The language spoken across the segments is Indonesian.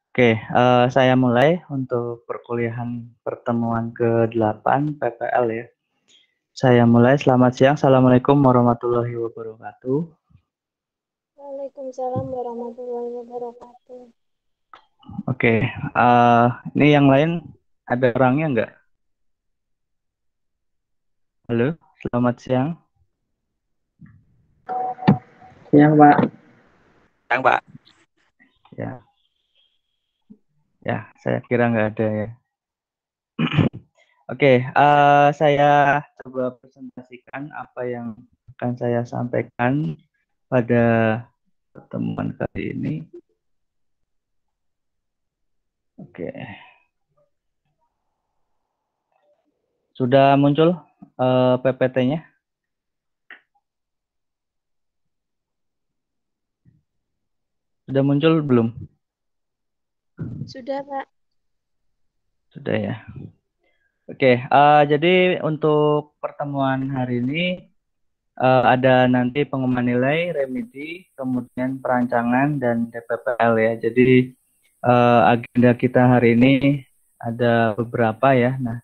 Oke, saya mulai untuk perkuliahan pertemuan ke-8 PPL ya. Saya mulai, selamat siang. Assalamualaikum warahmatullahi wabarakatuh. Waalaikumsalam warahmatullahi wabarakatuh. Oke, ini yang lain ada orangnya nggak? Halo, selamat siang. Siang, Pak. Siang, Pak. Ya, saya kira nggak ada ya. Oke, saya coba presentasikan apa yang akan saya sampaikan pada pertemuan kali ini. Oke. Sudah muncul PPT-nya? Sudah muncul belum? Sudah, Pak. Sudah ya. Oke, jadi untuk pertemuan hari ini ada nanti pengumuman nilai, remedi, kemudian perancangan dan DPPL ya. Jadi agenda kita hari ini ada beberapa ya. Nah,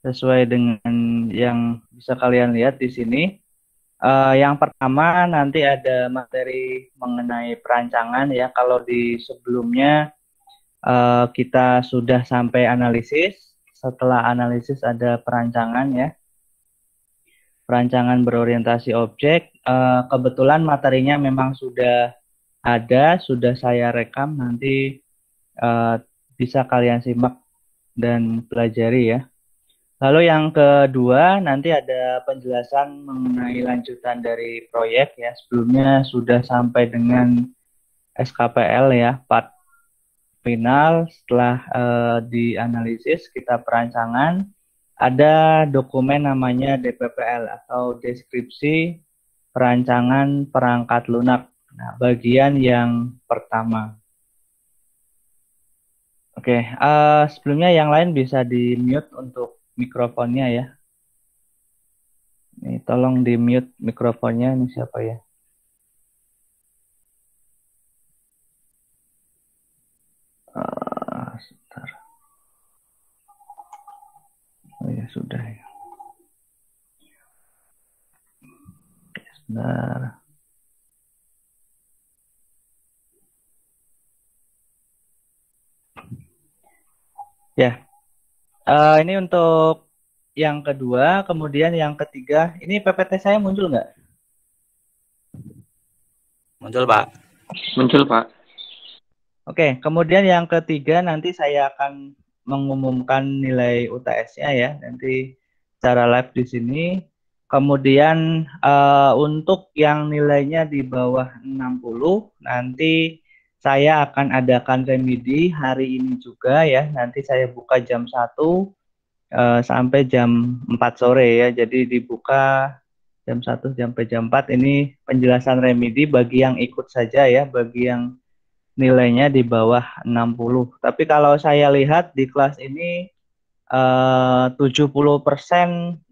sesuai dengan yang bisa kalian lihat di sini. Yang pertama nanti ada materi mengenai perancangan ya. Kalau di sebelumnya kita sudah sampai analisis. Setelah analisis ada perancangan ya. Perancangan berorientasi objek. Kebetulan materinya memang sudah ada, sudah saya rekam. Nanti bisa kalian simak dan pelajari ya. Lalu yang kedua, nanti ada penjelasan mengenai lanjutan dari proyek ya. Sebelumnya sudah sampai dengan SKPL ya, part final. Setelah dianalisis, kita perancangan. Ada dokumen namanya DPPL atau deskripsi perancangan perangkat lunak. Nah, bagian yang pertama. Oke, sebelumnya yang lain bisa di mute untuk mikrofonnya ya. Nih, tolong di mute mikrofonnya. Ini siapa ya? Sebentar. Oh ya sudah ya. Oke, sebentar. Ya, ini untuk yang kedua, kemudian yang ketiga. Ini PPT saya muncul nggak? Muncul, Pak. Muncul, Pak. Oke, kemudian yang ketiga nanti saya akan mengumumkan nilai UTS-nya ya, nanti secara live di sini. Kemudian untuk yang nilainya di bawah 60, nanti saya akan adakan remedi hari ini juga ya. Nanti saya buka jam 1 sampai jam 4 sore ya. Jadi dibuka jam 1 sampai jam 4. Ini penjelasan remedi bagi yang ikut saja ya, bagi yang nilainya di bawah 60. Tapi kalau saya lihat di kelas ini 70%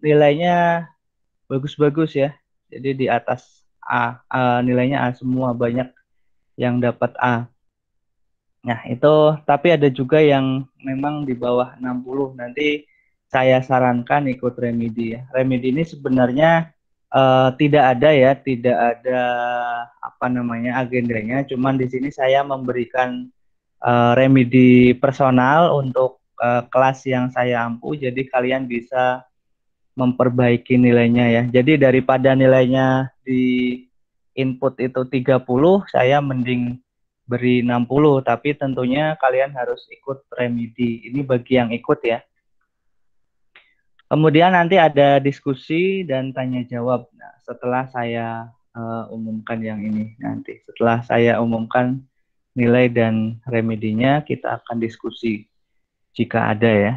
nilainya bagus-bagus ya. Jadi di atas A, nilainya A semua, banyak yang dapat A. Nah, itu tapi ada juga yang memang di bawah 60. Nanti saya sarankan ikut remedi ya. Remedi ini sebenarnya tidak ada ya, tidak ada apa namanya agendanya. Cuman di sini saya memberikan remedi personal untuk kelas yang saya ampu. Jadi kalian bisa memperbaiki nilainya ya. Jadi daripada nilainya di input itu 30, saya mending beri 60, tapi tentunya kalian harus ikut remedi. Ini bagi yang ikut ya. Kemudian nanti ada diskusi dan tanya jawab. Nah, setelah saya umumkan yang ini nanti. Setelah saya umumkan nilai dan remedinya, kita akan diskusi jika ada ya.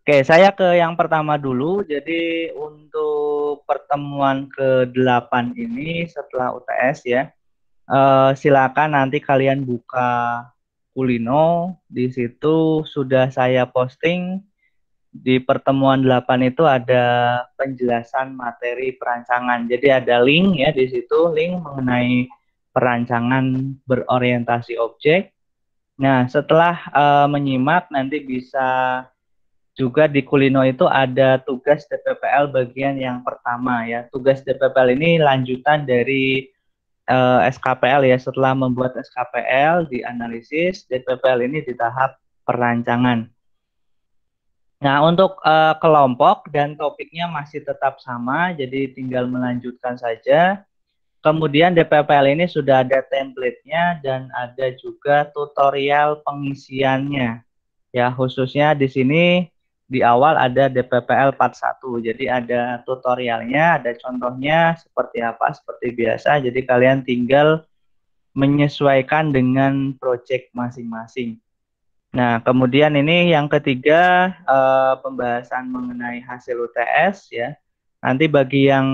Oke, saya ke yang pertama dulu. Jadi untuk pertemuan ke-8 ini setelah UTS ya, silakan nanti kalian buka Kulino. Di situ sudah saya posting. Di pertemuan 8 itu ada penjelasan materi perancangan. Jadi ada link ya di situ, link mengenai perancangan berorientasi objek. Nah, setelah menyimak nanti bisa juga di Kulino itu ada tugas DPPL bagian yang pertama ya. Tugas DPPL ini lanjutan dari SKPL ya. Setelah membuat SKPL dianalisis, DPPL ini di tahap perancangan. Nah, untuk kelompok dan topiknya masih tetap sama, jadi tinggal melanjutkan saja. Kemudian DPPL ini sudah ada template-nya dan ada juga tutorial pengisiannya. Ya, khususnya di sini di awal ada DPPL part 1. Jadi ada tutorialnya, ada contohnya seperti apa, seperti biasa. Jadi kalian tinggal menyesuaikan dengan project masing-masing. Nah, kemudian ini yang ketiga pembahasan mengenai hasil UTS ya. Nanti bagi yang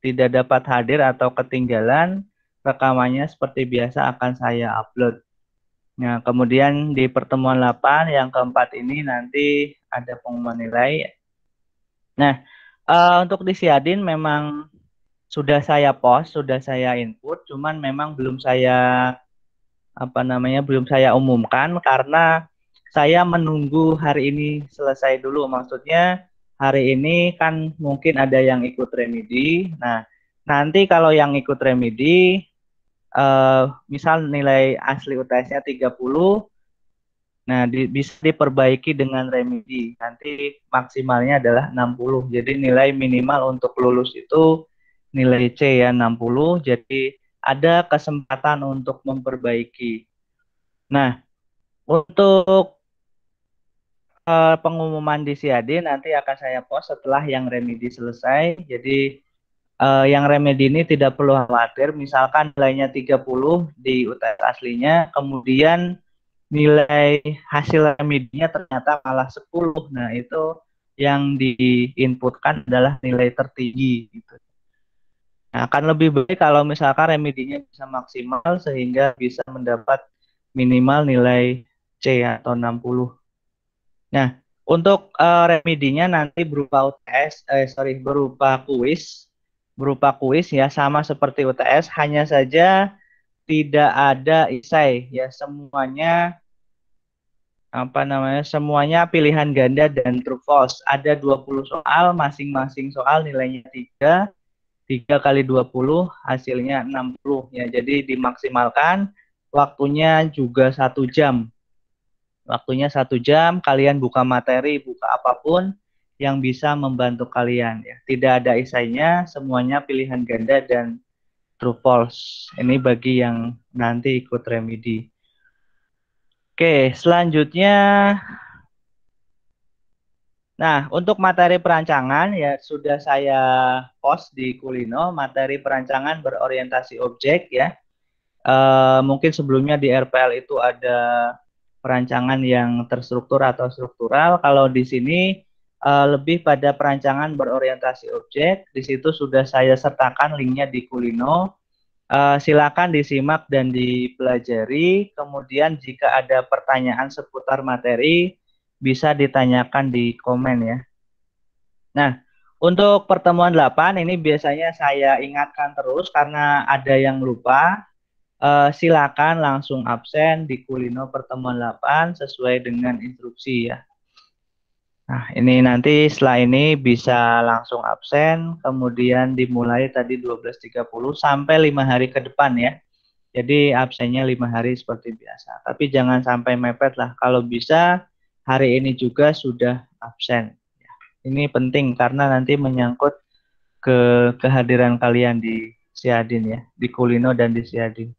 tidak dapat hadir atau ketinggalan, rekamannya seperti biasa akan saya upload. Nah, kemudian di pertemuan 8 yang keempat ini nanti ada pengumuman nilai. Nah, untuk di Siadin memang sudah saya post, sudah saya input, cuman memang belum saya belum saya umumkan karena saya menunggu hari ini selesai dulu. Maksudnya hari ini kan mungkin ada yang ikut remedi. Nah, nanti kalau yang ikut remedi misal nilai asli UTS-nya 30, nah bisa diperbaiki dengan remedi. Nanti maksimalnya adalah 60. Jadi nilai minimal untuk lulus itu nilai C ya 60. Jadi ada kesempatan untuk memperbaiki. Nah, untuk pengumuman di Siadi nanti akan saya post setelah yang remedi selesai. Jadi yang remedi ini tidak perlu khawatir. Misalkan nilainya 30 di UTS aslinya, kemudian nilai hasil remedinya ternyata malah 10. Nah, itu yang diinputkan adalah nilai tertinggi gitu. Nah, akan lebih baik kalau misalkan remedinya bisa maksimal sehingga bisa mendapat minimal nilai C atau 60. Nah, untuk remedinya nanti berupa berupa kuis ya sama seperti UTS, hanya saja tidak ada esai ya, semuanya semuanya pilihan ganda dan true false. Ada 20 soal, masing-masing soal nilainya 3 kali 20 hasilnya 60 ya. Jadi dimaksimalkan, waktunya juga 1 jam. Waktunya 1 jam, kalian buka materi, buka apapun yang bisa membantu kalian ya. Tidak ada esainya, semuanya pilihan ganda dan true false. Ini bagi yang nanti ikut remedi. Oke, selanjutnya nah, untuk materi perancangan ya sudah saya post di Kulino, materi perancangan berorientasi objek ya. Mungkin sebelumnya di RPL itu ada perancangan yang terstruktur atau struktural. Kalau di sini lebih pada perancangan berorientasi objek. Di situ sudah saya sertakan linknya di Kulino. Silakan disimak dan dipelajari. Kemudian jika ada pertanyaan seputar materi, bisa ditanyakan di komen ya. Nah, untuk pertemuan 8 ini biasanya saya ingatkan terus karena ada yang lupa. Silakan langsung absen di Kulino pertemuan 8 sesuai dengan instruksi ya. Nah, ini nanti setelah ini bisa langsung absen, kemudian dimulai tadi 12.30 sampai 5 hari ke depan ya. Jadi absennya 5 hari seperti biasa. Tapi jangan sampai mepet lah. Kalau bisa hari ini juga sudah absen. Ini penting karena nanti menyangkut ke kehadiran kalian di Siadin ya, di Kulino dan di Siadin.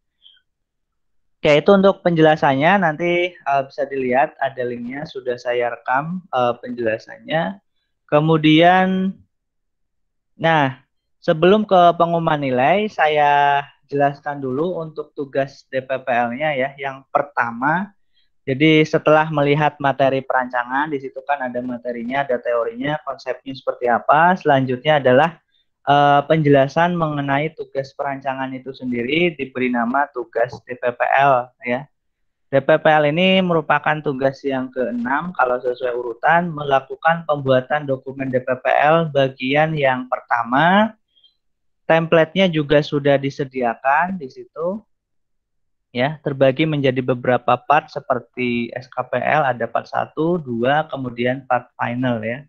Oke, itu untuk penjelasannya nanti bisa dilihat ada linknya, sudah saya rekam penjelasannya. Kemudian, nah sebelum ke pengumuman nilai, saya jelaskan dulu untuk tugas DPPL-nya ya. Yang pertama, jadi setelah melihat materi perancangan, di situ kan ada materinya, ada teorinya, konsepnya seperti apa. Selanjutnya adalah penjelasan mengenai tugas perancangan itu sendiri diberi nama tugas DPPL ya. DPPL ini merupakan tugas yang ke-6 kalau sesuai urutan, melakukan pembuatan dokumen DPPL bagian yang pertama template-nya juga sudah disediakan di situ. Ya, terbagi menjadi beberapa part seperti SKPL, ada part 1, 2, kemudian part final ya.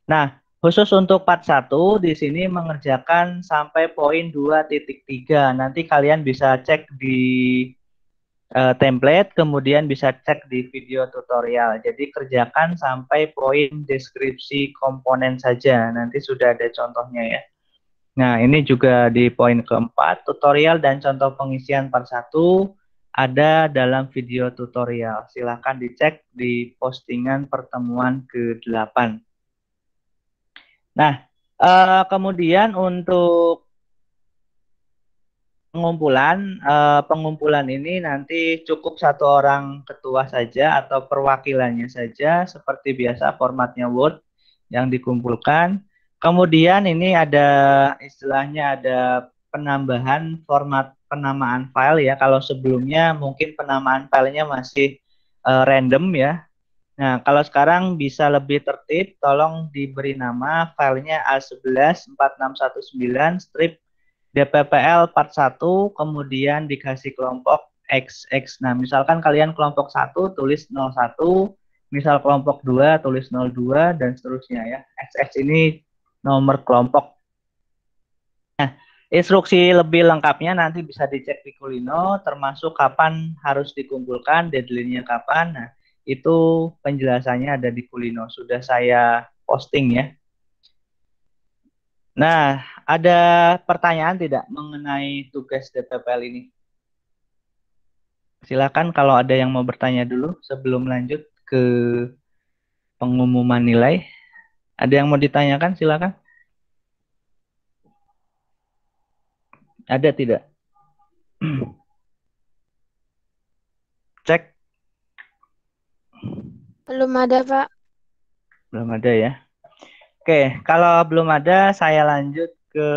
Nah, khusus untuk part 1 di sini mengerjakan sampai poin 2.3. Nanti kalian bisa cek di template, kemudian bisa cek di video tutorial. Jadi kerjakan sampai poin deskripsi komponen saja. Nanti sudah ada contohnya ya. Nah, ini juga di poin keempat, tutorial dan contoh pengisian part 1 ada dalam video tutorial. Silahkan dicek di postingan pertemuan ke-8. Nah, kemudian untuk pengumpulan ini nanti cukup satu orang ketua saja atau perwakilannya saja, seperti biasa formatnya Word yang dikumpulkan. Kemudian ini ada istilahnya ada penambahan format penamaan file ya. Kalau sebelumnya mungkin penamaan filenya masih random ya. Nah, kalau sekarang bisa lebih tertib, tolong diberi nama filenya A114619 strip DPPL part 1, kemudian dikasih kelompok XX. Nah, misalkan kalian kelompok 1 tulis 01, misal kelompok 2 tulis 02, dan seterusnya ya. XX ini nomor kelompok. Nah, instruksi lebih lengkapnya nanti bisa dicek di Kulino, termasuk kapan harus dikumpulkan, deadline-nya kapan. Nah, itu penjelasannya ada di Kulino. Sudah saya posting ya. Nah, ada pertanyaan tidak mengenai tugas DPPL ini? Silakan kalau ada yang mau bertanya dulu sebelum lanjut ke pengumuman nilai. Ada yang mau ditanyakan? Silakan. Ada tidak? Cek. Belum ada, Pak. Belum ada ya. Oke, kalau belum ada, saya lanjut ke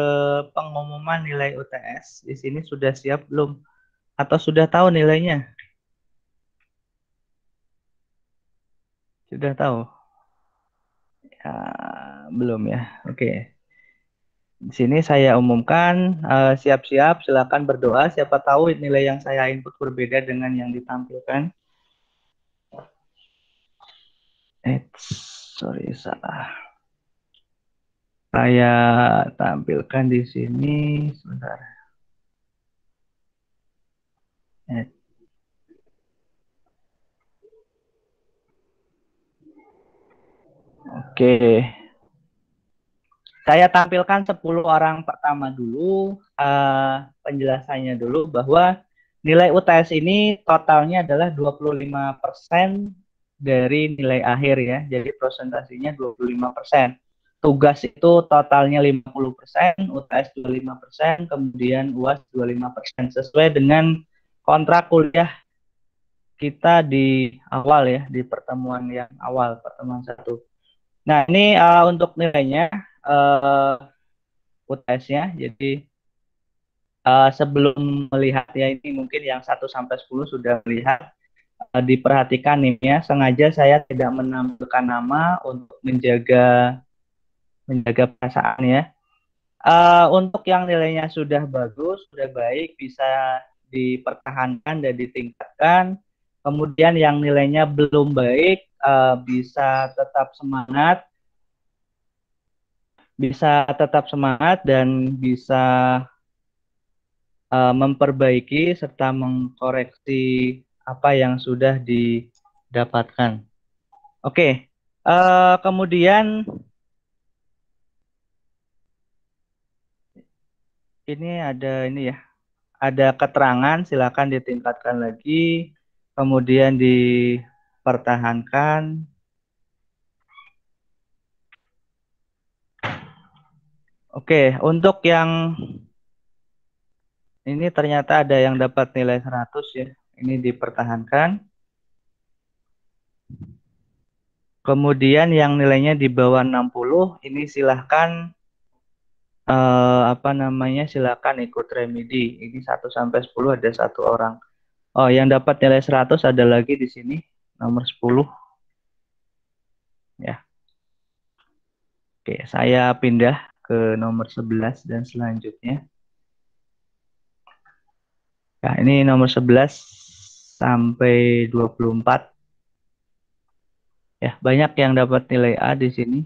pengumuman nilai UTS. Di sini sudah siap belum? Atau sudah tahu nilainya? Sudah tahu? Ya, belum ya. Oke. Di sini saya umumkan, siap-siap, silakan berdoa. Siapa tahu nilai yang saya input berbeda dengan yang ditampilkan. Sorry, salah. Saya tampilkan di sini, sebentar. Oke. Saya tampilkan 10 orang pertama dulu, penjelasannya dulu bahwa nilai UTS ini totalnya adalah 25% dari nilai akhir ya. Jadi presentasinya 25%. Tugas itu totalnya 50%, UTS 25%, kemudian UAS 25%, sesuai dengan kontrak kuliah kita di awal ya, di pertemuan yang awal, pertemuan 1. Nah, ini untuk nilainya UTS-nya. Jadi sebelum melihat ya, ini mungkin yang 1 sampai 10 sudah melihat, diperhatikan nih ya, sengaja saya tidak menampilkan nama untuk menjaga perasaan ya. Untuk yang nilainya sudah bagus, sudah baik, bisa dipertahankan dan ditingkatkan. Kemudian yang nilainya belum baik, bisa tetap semangat, dan bisa memperbaiki serta mengkoreksi apa yang sudah didapatkan. Oke, kemudian ini ada keterangan, silakan ditingkatkan lagi, kemudian dipertahankan. Oke, untuk yang ini ternyata ada yang dapat nilai 100 ya. Ini dipertahankan. Kemudian yang nilainya di bawah 60 ini silahkan silakan ikut remedi. Ini 1 sampai 10 ada 1 orang. Oh, yang dapat nilai 100 ada lagi di sini, nomor 10. Ya. Oke, saya pindah ke nomor 11 dan selanjutnya. Nah, ini nomor 11 sampai 24. Ya, banyak yang dapat nilai A di sini.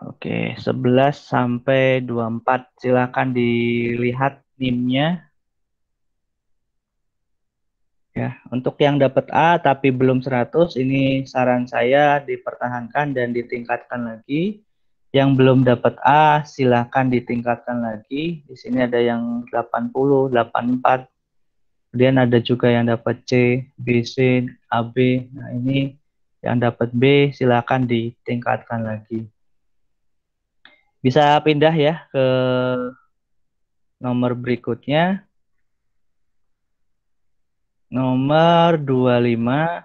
Oke, 11 sampai 24. Silakan dilihat NIM-nya. Ya, untuk yang dapat A tapi belum 100, ini saran saya dipertahankan dan ditingkatkan lagi. Yang belum dapat A, silakan ditingkatkan lagi. Di sini ada yang 80, 84. Kemudian ada juga yang dapat C, B, C, AB. Nah, ini yang dapat B, silakan ditingkatkan lagi. Bisa pindah ya ke nomor berikutnya. Nomor 25.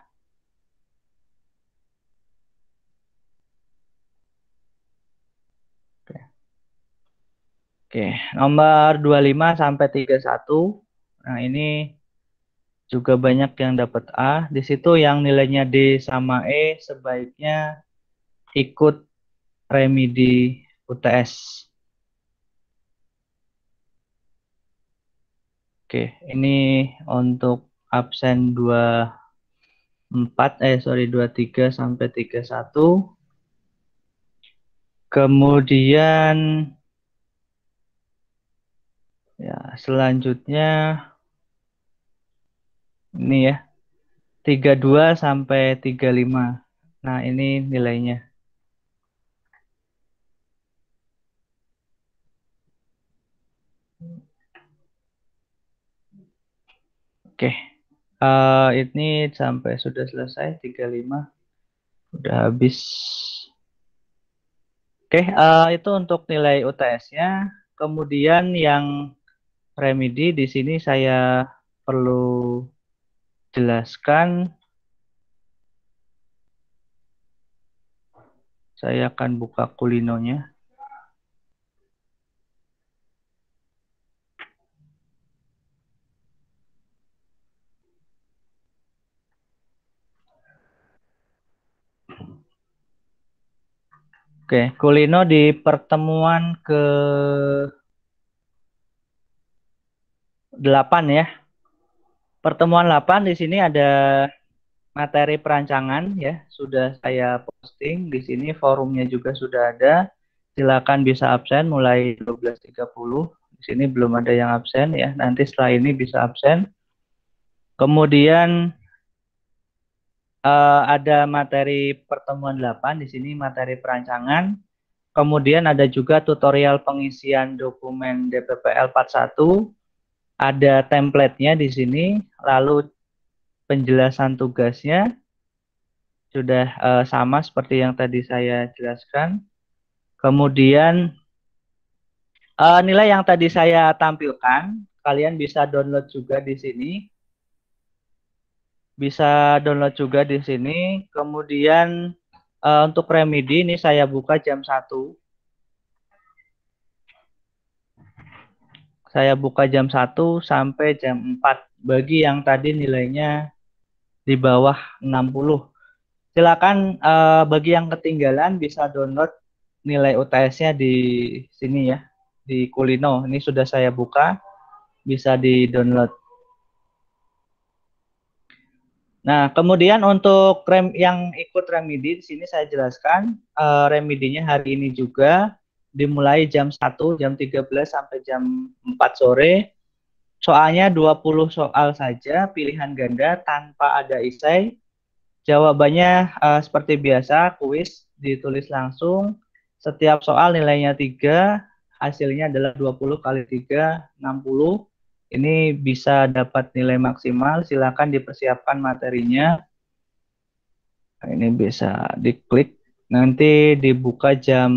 Oke, nomor 25 sampai 31. Nah, ini juga banyak yang dapat A. Di situ yang nilainya D sama E sebaiknya ikut remedi UTS. Oke, ini untuk absen 23 sampai 31. Kemudian ya, selanjutnya ini ya, 32 sampai 35. Nah, ini nilainya. Oke. Ini sampai sudah selesai 35. Udah habis. Oke, itu untuk nilai UTS-nya. Kemudian yang remedi di sini saya perlu jelaskan. Saya akan buka kulinonya. Oke, kulino di pertemuan ke-8 ya. Pertemuan 8 di sini ada materi perancangan ya, sudah saya posting di sini, forumnya juga sudah ada. Silakan bisa absen mulai 12.30. Di sini belum ada yang absen ya. Nanti setelah ini bisa absen. Kemudian ada materi pertemuan 8 di sini, materi perancangan. Kemudian ada juga tutorial pengisian dokumen DPPL Part 1. Ada template-nya di sini, lalu penjelasan tugasnya sudah sama seperti yang tadi saya jelaskan. Kemudian nilai yang tadi saya tampilkan, kalian bisa download juga di sini. Bisa download juga di sini. Kemudian untuk remedi ini saya buka jam 1. Saya buka jam 1 sampai jam 4 bagi yang tadi nilainya di bawah 60. Silakan bagi yang ketinggalan bisa download nilai UTS-nya di sini ya, di Kulino. Ini sudah saya buka, bisa di-download. Nah, kemudian untuk yang ikut remedi di sini saya jelaskan remedinya hari ini juga dimulai jam 1, jam 13 sampai jam 4 sore. Soalnya 20 soal saja, pilihan ganda tanpa ada esai. Jawabannya seperti biasa, kuis ditulis langsung. Setiap soal nilainya 3, hasilnya adalah 20 kali 3, 60. Ini bisa dapat nilai maksimal, silakan dipersiapkan materinya. Nah, ini bisa diklik, nanti dibuka jam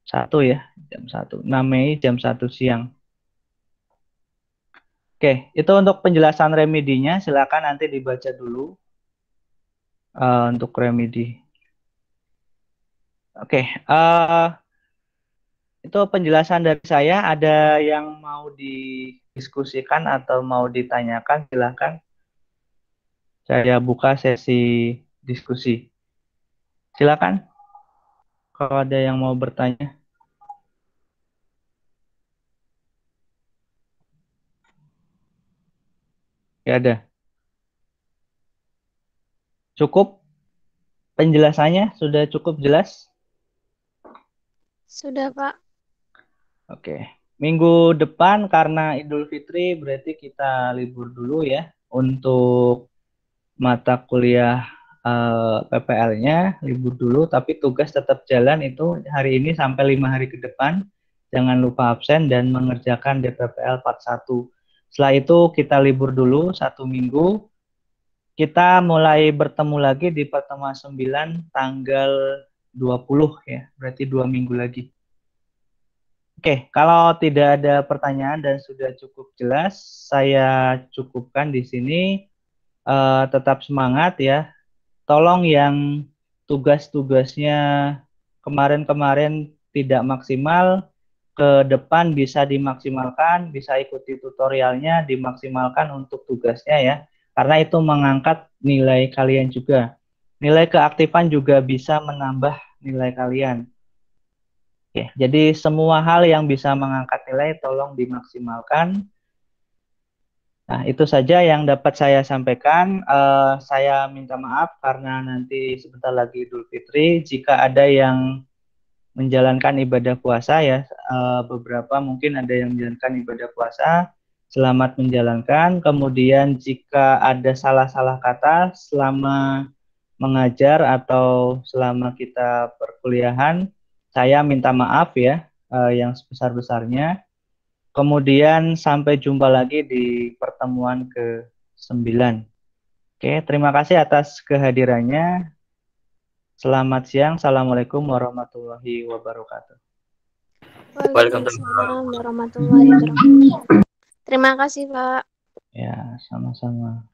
1 ya, jam 1. 6 Mei jam 1 siang. Oke, itu untuk penjelasan remedinya, silakan nanti dibaca dulu untuk remedi. Oke, itu penjelasan dari saya. Ada yang mau didiskusikan atau mau ditanyakan, silakan. Saya buka sesi diskusi. Silakan. Kalau ada yang mau bertanya. Ya ada. Cukup penjelasannya? Sudah cukup jelas? Sudah, Pak. Oke. Minggu depan karena Idul Fitri berarti kita libur dulu ya untuk mata kuliah PPL-nya libur dulu, tapi tugas tetap jalan itu hari ini sampai 5 hari ke depan. Jangan lupa absen dan mengerjakan DPPL part 1. Setelah itu kita libur dulu 1 minggu. Kita mulai bertemu lagi di pertemuan 9 tanggal 20 ya, berarti 2 minggu lagi. Oke, kalau tidak ada pertanyaan dan sudah cukup jelas, saya cukupkan di sini. Tetap semangat ya. Tolong yang tugas-tugasnya kemarin-kemarin tidak maksimal, ke depan bisa dimaksimalkan, bisa ikuti tutorialnya, dimaksimalkan untuk tugasnya ya. Karena itu mengangkat nilai kalian juga. Nilai keaktifan juga bisa menambah nilai kalian. Oke, jadi semua hal yang bisa mengangkat nilai tolong dimaksimalkan. Nah, itu saja yang dapat saya sampaikan. Saya minta maaf karena nanti sebentar lagi Idul Fitri. Jika ada yang menjalankan ibadah puasa ya, beberapa mungkin ada yang menjalankan ibadah puasa. Selamat menjalankan. Kemudian jika ada salah-salah kata selama mengajar atau selama kita perkuliahan, saya minta maaf ya, yang sebesar-besarnya. Kemudian sampai jumpa lagi di pertemuan ke-9. Oke, terima kasih atas kehadirannya. Selamat siang. Assalamualaikum warahmatullahi wabarakatuh. Waalaikumsalam warahmatullahi wabarakatuh. Terima kasih, Pak. Ya, sama-sama.